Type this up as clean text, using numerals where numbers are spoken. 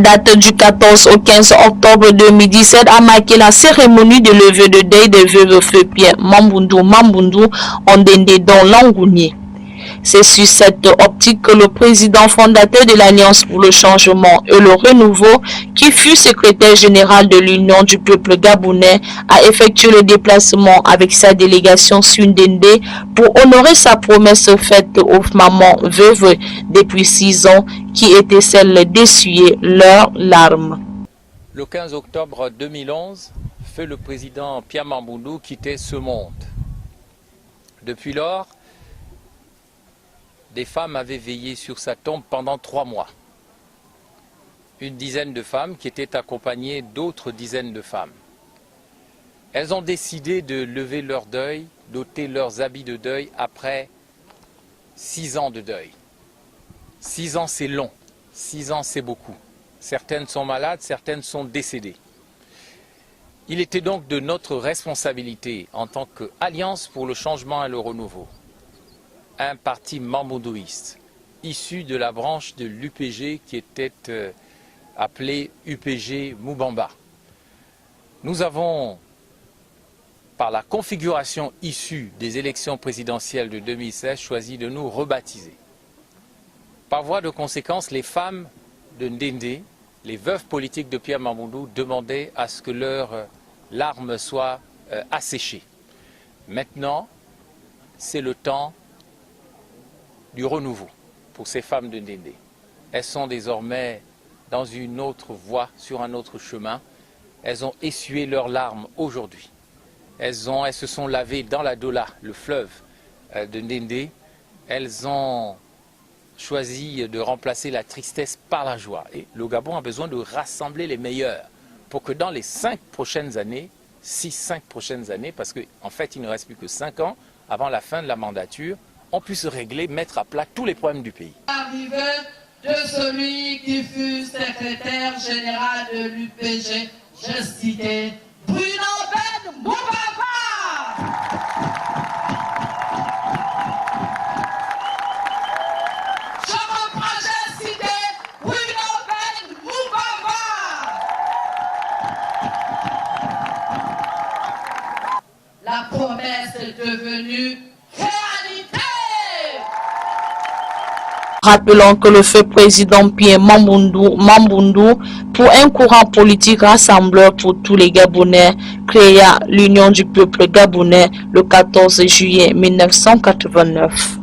Date du 14 au 15 octobre 2017 a marqué la cérémonie de levée de deuil des veuves Feu Pierre Mambundu Ondende dans Langounier. C'est sur cette optique que le président fondateur de l'Alliance pour le changement et le renouveau, qui fut secrétaire général de l'Union du peuple gabonais, a effectué le déplacement avec sa délégation sur Ndende pour honorer sa promesse faite aux mamans veuves depuis 6 ans, qui était celle d'essuyer leurs larmes. Le 15 octobre 2011, feu le président Pierre Mambundu quittait ce monde. Depuis lors, des femmes avaient veillé sur sa tombe pendant 3 mois. Une dizaine de femmes qui étaient accompagnées d'autres dizaines de femmes. Elles ont décidé de lever leur deuil, d'ôter leurs habits de deuil après 6 ans de deuil. 6 ans c'est long, 6 ans c'est beaucoup. Certaines sont malades, certaines sont décédées. Il était donc de notre responsabilité en tant qu'Alliance pour le changement et le renouveau, un parti mambundouiste, issu de la branche de l'UPG qui était appelée UPG Moubamba. Nous avons, par la configuration issue des élections présidentielles de 2016, choisi de nous rebaptiser. Par voie de conséquence, les femmes de Ndende, les veuves politiques de Pierre Mambundu, demandaient à ce que leurs larmes soient asséchées. Maintenant, c'est le temps du renouveau pour ces femmes de Ndende. Elles sont désormais dans une autre voie, sur un autre chemin. Elles ont essuyé leurs larmes aujourd'hui. Elles se sont lavées dans la Dola, le fleuve de Ndende. Elles ont choisi de remplacer la tristesse par la joie. Et le Gabon a besoin de rassembler les meilleurs pour que dans les 5 prochaines années, 5 prochaines années, parce qu'en fait il ne reste plus que 5 ans avant la fin de la mandature, on puisse régler, mettre à plat tous les problèmes du pays. Arrivé de celui qui fut secrétaire général de l'UPG, je citais Bruno Ben Moubamba. Je reprends, je citais Bruno Ben Moubamba. La promesse est devenue réalité. Rappelons que le feu président Pierre Mambundu, pour un courant politique rassembleur pour tous les Gabonais, créa l'Union du peuple gabonais le 14 juillet 1989.